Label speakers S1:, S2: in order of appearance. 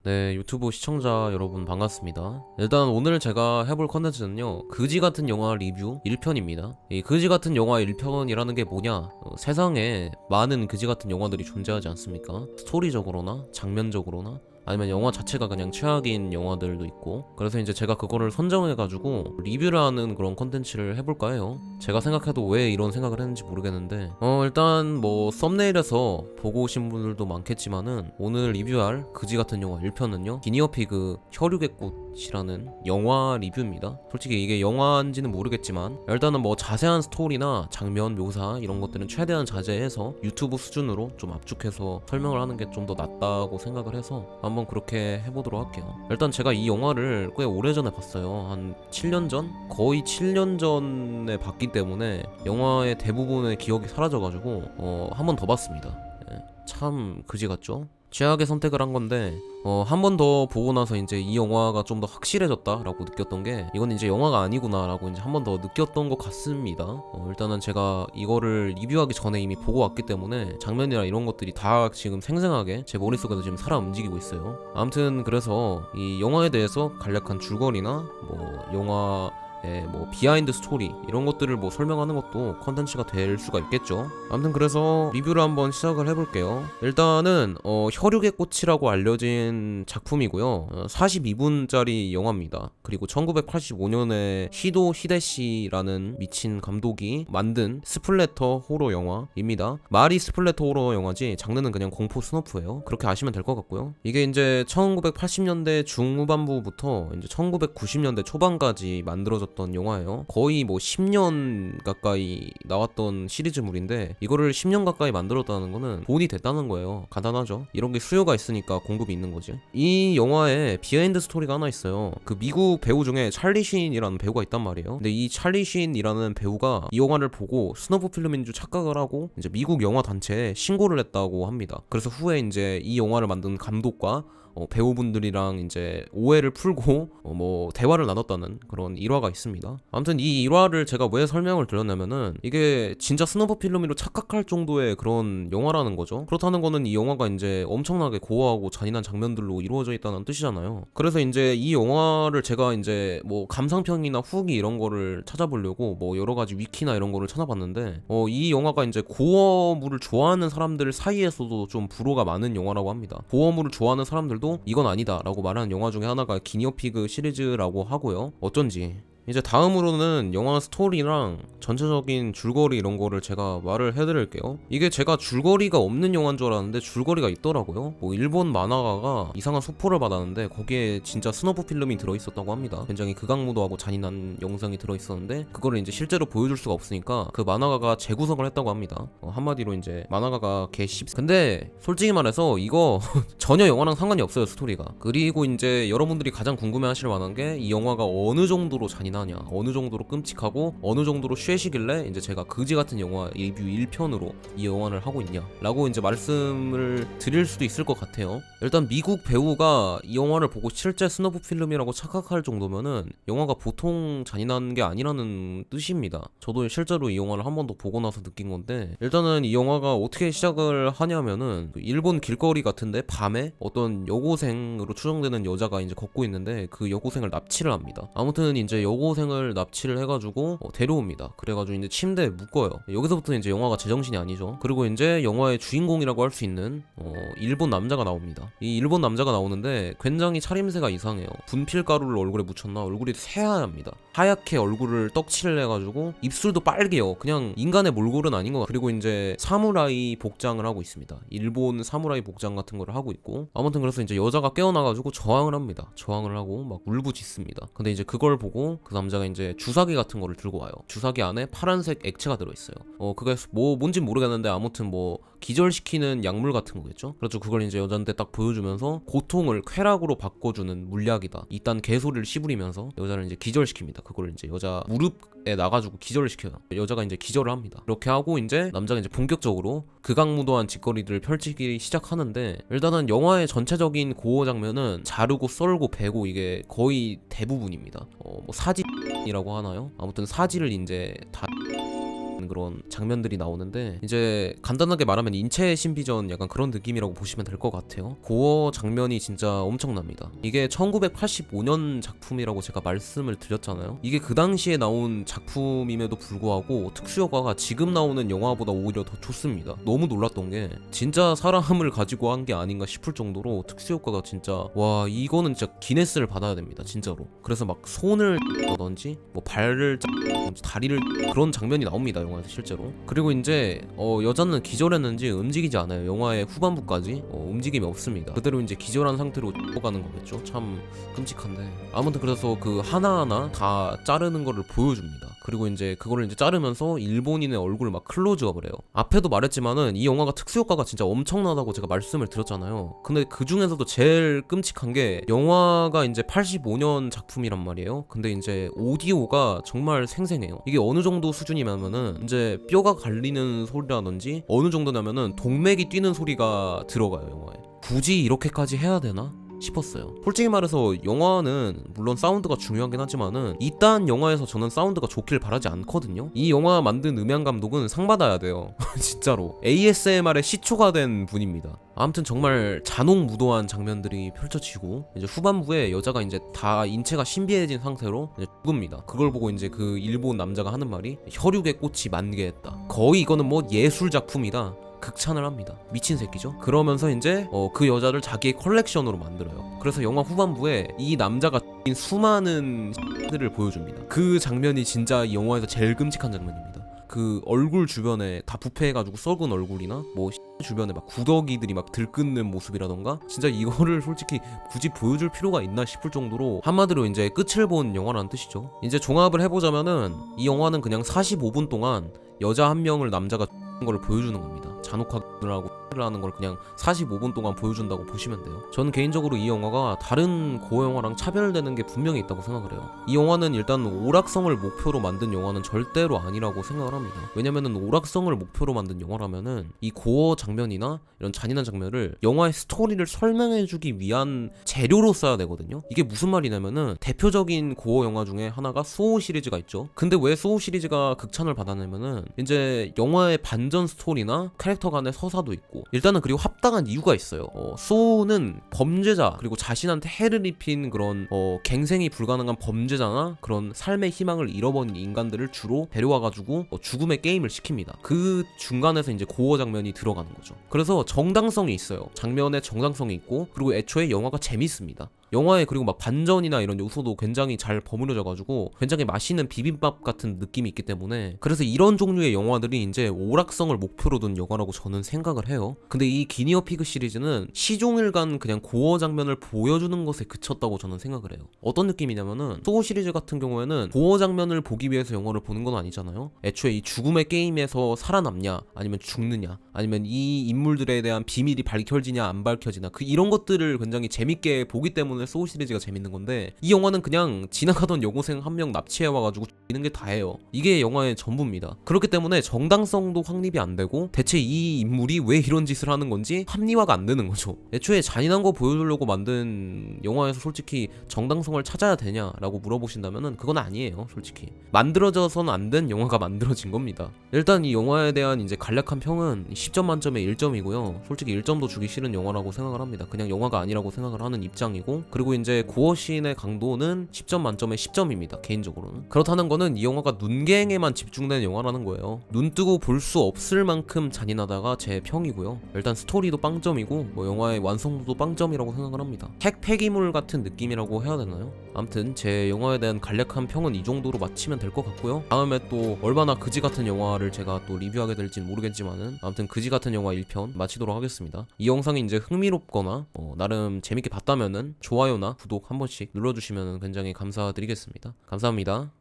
S1: 네, 유튜브 시청자 여러분 반갑습니다. 일단 오늘 제가 해볼 컨텐츠는요, 그지 같은 영화 리뷰 1편입니다. 이 그지 같은 영화 1편이라는 게 뭐냐? 세상에 많은 그지 같은 영화들이 존재하지 않습니까? 스토리적으로나 장면적으로나 아니면 영화 자체가 그냥 최악인 영화들도 있고, 그래서 이제 제가 그거를 선정해가지고 리뷰를 하는 그런 컨텐츠를 해볼까 해요. 제가 생각해도 왜 이런 생각을 했는지 모르겠는데, 일단 뭐 썸네일에서 보고 오신 분들도 많겠지만은 오늘 리뷰할 그지 같은 영화 1편은요, 기니어피그 혈육의 꽃이라는 영화 리뷰입니다. 솔직히 이게 영화인지는 모르겠지만 일단은 뭐 자세한 스토리나 장면 묘사 이런 것들은 최대한 자제해서 유튜브 수준으로 좀 압축해서 설명을 하는 게 좀 더 낫다고 생각을 해서 한번 그렇게 해보도록 할게요. 일단 제가 이 영화를 꽤 오래전에 봤어요. 한 7년 전? 거의 7년 전에 봤기 때문에 영화의 대부분의 기억이 사라져가지고 한 번 더 봤습니다. 참 그지 같죠? 최악의 선택을 한 건데 한 번 더 보고 나서 이제 이 영화가 좀 더 확실해졌다라고 느꼈던 게, 이건 이제 영화가 아니구나라고 이제 한 번 더 느꼈던 것 같습니다. 일단은 제가 이거를 리뷰하기 전에 이미 보고 왔기 때문에 장면이나 이런 것들이 다 지금 생생하게 제 머릿속에서 지금 살아 움직이고 있어요. 아무튼 그래서 이 영화에 대해서 간략한 줄거리나 뭐 영화 뭐 비하인드 스토리 이런 것들을 뭐 설명하는 것도 컨텐츠가 될 수가 있겠죠. 아무튼 그래서 리뷰를 한번 시작을 해볼게요. 일단은 혈육의 꽃이라고 알려진 작품이고요. 42분짜리 영화입니다. 그리고 1985년에 시도 히데시라는 미친 감독이 만든 스플래터 호러 영화입니다. 말이 스플래터 호러 영화지 장르는 그냥 공포 스너프예요. 그렇게 아시면 될 것 같고요. 이게 이제 1980년대 중후반부부터 이제 1990년대 초반까지 만들어졌던 영화예요. 거의 뭐 10년 가까이 나왔던 시리즈물인데, 이거를 10년 가까이 만들었다는 거는 돈이 됐다는 거예요. 간단하죠. 이런 게 수요가 있으니까 공급이 있는 거지. 이 영화에 비하인드 스토리가 하나 있어요. 그 미국 배우 중에 찰리 쉰이라는 배우가 있단 말이에요. 근데 이 찰리 쉰이라는 배우가 이 영화를 보고 스너프 필름인 줄 착각을 하고 이제 미국 영화 단체에 신고를 했다고 합니다. 그래서 후에 이제 이 영화를 만든 감독과 배우분들이랑 이제 오해를 풀고 뭐 대화를 나눴다는 그런 일화가 있습니다. 아무튼 이 일화를 제가 왜 설명을 드렸냐면은, 이게 진짜 스너프 필름으로 착각할 정도의 그런 영화라는 거죠. 그렇다는 거는 이 영화가 이제 엄청나게 고어하고 잔인한 장면들로 이루어져 있다는 뜻이잖아요. 그래서 이제 이 영화를 제가 이제 뭐 감상평이나 후기 이런 거를 찾아보려고 뭐 여러 가지 위키나 이런 거를 찾아봤는데, 이 영화가 이제 고어물을 좋아하는 사람들 사이에서도 좀 불호가 많은 영화라고 합니다. 고어물을 좋아하는 사람들도 이건 아니다 라고 말하는 영화 중에 하나가 기니어피그 시리즈라고 하고요. 어쩐지 이제 다음으로는 영화 스토리랑 전체적인 줄거리 이런 거를 제가 말을 해드릴게요. 이게 제가 줄거리가 없는 영화인 줄 알았는데 줄거리가 있더라고요. 뭐 일본 만화가가 이상한 소포를 받았는데 거기에 진짜 스너프 필름이 들어있었다고 합니다. 굉장히 극악무도하고 잔인한 영상이 들어있었는데 그거를 이제 실제로 보여줄 수가 없으니까 그 만화가가 재구성을 했다고 합니다. 한마디로 이제 만화가가 근데 솔직히 말해서 이거 전혀 영화랑 상관이 없어요, 스토리가. 그리고 이제 여러분들이 가장 궁금해하실 만한 게 이 영화가 어느 정도로 잔인하냐, 어느 정도로 끔찍하고 어느 정도로 쉐시길래 이제 제가 그지 같은 영화 리뷰 1편으로 이 영화를 하고 있냐 라고 이제 말씀을 드릴 수도 있을 것 같아요. 일단 미국 배우가 이 영화를 보고 실제 스너프 필름이라고 착각할 정도면은 영화가 보통 잔인한 게 아니라는 뜻입니다. 저도 실제로 이 영화를 한 번 더 보고 나서 느낀 건데, 일단은 이 영화가 어떻게 시작을 하냐면은 일본 길거리 같은데 밤에 어떤 여고생으로 추정되는 여자가 이제 걷고 있는데 그 여고생을 납치를 합니다. 아무튼 이제 여고생을 납치를 해가지고 데려옵니다. 그래가지고 이제 침대에 묶어요. 여기서부터 이제 영화가 제정신이 아니죠. 그리고 이제 영화의 주인공이라고 할 수 있는 일본 남자가 나옵니다. 이 일본 남자가 나오는데 굉장히 차림새가 이상해요. 분필가루를 얼굴에 묻혔나 얼굴이 새하얗습니다. 하얗게 얼굴을 떡칠을 해가지고 입술도 빨개요. 그냥 인간의 몰골은 아닌 것 같아요. 그리고 이제 사무라이 복장을 하고 있습니다. 일본 사무라이 복장 같은 거를 하고 있고, 아무튼 그래서 이제 여자가 깨어나가지고 저항을 합니다. 저항을 하고 막 울부짖습니다. 근데 이제 그걸 보고 그 남자가 이제 주사기 같은 거를 들고 와요. 주사기 안에 파란색 액체가 들어있어요. 그게 뭔진 모르겠는데 아무튼 뭐 기절시키는 약물 같은 거겠죠. 그래서 그걸 이제 여자한테 딱 보여주면서 고통을 쾌락으로 바꿔주는 물약이다, 이딴 개소리를 씨부리면서 여자를 이제 기절시킵니다. 그걸 이제 여자 무릎에 나가지고 기절을 시켜요. 여자가 이제 기절을 합니다. 이렇게 하고 이제 남자가 이제 본격적으로 극악무도한 짓거리들을 펼치기 시작하는데, 일단은 영화의 전체적인 고어 장면은 자르고 썰고 베고 이게 거의 대부분입니다. 뭐 사지라고 하나요? 아무튼 사지를 이제 다 그런 장면들이 나오는데 이제 간단하게 말하면 인체 신비전 약간 그런 느낌이라고 보시면 될 것 같아요. 고어 장면이 진짜 엄청납니다. 이게 1985년 작품이라고 제가 말씀을 드렸잖아요. 이게 그 당시에 나온 작품임에도 불구하고 특수효과가 지금 나오는 영화보다 오히려 더 좋습니다. 너무 놀랐던 게 진짜 사람을 가지고 한 게 아닌가 싶을 정도로 특수효과가 진짜 와 이거는 진짜 기네스를 받아야 됩니다 진짜로. 그래서 막 손을 던지 뭐 발을 다리를 그런 장면이 나옵니다 영화에서 실제로. 그리고 이제 여자는 기절했는지 움직이지 않아요. 영화의 후반부까지 움직임이 없습니다. 그대로 이제 기절한 상태로 가는 거겠죠. 참 끔찍한데 아무튼 그래서 그 하나하나 다 자르는 거를 보여줍니다. 그리고 이제 그거를 이제 자르면서 일본인의 얼굴을 막 클로즈업을 해요. 앞에도 말했지만은 이 영화가 특수효과가 진짜 엄청나다고 제가 말씀을 드렸잖아요. 근데 그 중에서도 제일 끔찍한 게 영화가 이제 85년 작품이란 말이에요. 근데 이제 오디오가 정말 생생해요. 이게 어느 정도 수준이냐면은 이제 뼈가 갈리는 소리라든지 어느 정도냐면은 동맥이 뛰는 소리가 들어가요 영화에. 굳이 이렇게까지 해야 되나? 싶었어요. 솔직히 말해서 영화는 물론 사운드가 중요하긴 하지만은 이딴 영화에서 저는 사운드가 좋길 바라지 않거든요. 이 영화 만든 음향 감독은 상 받아야 돼요. 진짜로 ASMR의 시초가 된 분입니다. 아무튼 정말 잔혹무도한 장면들이 펼쳐지고 이제 후반부에 여자가 이제 다 인체가 신비해진 상태로 이제 죽습니다. 그걸 보고 이제 그 일본 남자가 하는 말이 혈육의 꽃이 만개했다. 거의 이거는 뭐 예술 작품이다. 극찬을 합니다. 미친 새끼죠. 그러면서 이제 그 여자를 자기의 컬렉션으로 만들어요. 그래서 영화 후반부에 이 남자가 죽인 수많은 들을 보여줍니다. 그 장면이 진짜 이 영화에서 제일 끔찍한 장면입니다. 그 얼굴 주변에 다 부패해가지고 썩은 얼굴이나 뭐 주변에 막 구더기들이 막 들끓는 모습이라던가 진짜 이거를 솔직히 굳이 보여줄 필요가 있나 싶을 정도로 한마디로 이제 끝을 본 영화라는 뜻이죠. 이제 종합을 해보자면은 이 영화는 그냥 45분 동안 여자 한 명을 남자가 걸 보여주는 겁니다. 잔혹하고 하는 걸 그냥 45분 동안 보여준다고 보시면 돼요. 저는 개인적으로 이 영화가 다른 고어 영화랑 차별되는 게 분명히 있다고 생각을 해요. 이 영화는 일단 오락성을 목표로 만든 영화는 절대로 아니라고 생각을 합니다. 왜냐면은 오락성을 목표로 만든 영화라면은 이 고어 장면이나 이런 잔인한 장면을 영화의 스토리를 설명해주기 위한 재료로 써야 되거든요. 이게 무슨 말이냐면은 대표적인 고어 영화 중에 하나가 소우 시리즈가 있죠. 근데 왜 소우 시리즈가 극찬을 받았냐면은 이제 영화의 반전 스토리나 캐릭터 간의 서사도 있고 일단은 그리고 합당한 이유가 있어요. 소우는 범죄자 그리고 자신한테 해를 입힌 그런 갱생이 불가능한 범죄자나 그런 삶의 희망을 잃어버린 인간들을 주로 데려와가지고 죽음의 게임을 시킵니다. 그 중간에서 이제 고어 장면이 들어가는 거죠. 그래서 정당성이 있어요. 장면에 정당성이 있고 그리고 애초에 영화가 재밌습니다. 영화에 그리고 막 반전이나 이런 요소도 굉장히 잘 버무려져가지고 굉장히 맛있는 비빔밥 같은 느낌이 있기 때문에 그래서 이런 종류의 영화들이 이제 오락성을 목표로 둔 영화라고 저는 생각을 해요. 근데 이 기니어 피그 시리즈는 시종일관 그냥 고어 장면을 보여주는 것에 그쳤다고 저는 생각을 해요. 어떤 느낌이냐면은 소우 시리즈 같은 경우에는 고어 장면을 보기 위해서 영화를 보는 건 아니잖아요. 애초에 이 죽음의 게임에서 살아남냐 아니면 죽느냐 아니면 이 인물들에 대한 비밀이 밝혀지냐 안 밝혀지나 이런 것들을 굉장히 재밌게 보기 때문에 소우 시리즈가 재밌는 건데 이 영화는 그냥 지나가던 여고생 한 명 납치해와가지고 죽이는 게 다예요. 이게 영화의 전부입니다. 그렇기 때문에 정당성도 확립이 안 되고 대체 이 인물이 왜 이런 짓을 하는 건지 합리화가 안 되는 거죠. 애초에 잔인한 거 보여주려고 만든 영화에서 솔직히 정당성을 찾아야 되냐라고 물어보신다면은 그건 아니에요. 솔직히 만들어져서는 안 된 영화가 만들어진 겁니다. 일단 이 영화에 대한 이제 간략한 평은 10점 만점에 1점이고요. 솔직히 1점도 주기 싫은 영화라고 생각을 합니다. 그냥 영화가 아니라고 생각을 하는 입장이고 그리고 이제 고어씬의 강도는 10점 만점에 10점입니다. 개인적으로는. 그렇다는 거는 이 영화가 눈갱에만 집중된 영화라는 거예요. 눈 뜨고 볼 수 없을 만큼 잔인하다가 제 평이고요. 일단 스토리도 빵점이고 뭐 영화의 완성도도 빵점이라고 생각을 합니다. 핵 폐기물 같은 느낌이라고 해야 되나요? 아무튼 제 영화에 대한 간략한 평은 이 정도로 마치면 될 것 같고요. 다음에 또 얼마나 그지 같은 영화를 제가 또 리뷰하게 될진 모르겠지만은 아무튼 그지 같은 영화 1편 마치도록 하겠습니다. 이 영상이 이제 흥미롭거나 나름 재밌게 봤다면은 좋아요나 구독 한 번씩 눌러주시면 굉장히 감사드리겠습니다. 감사합니다.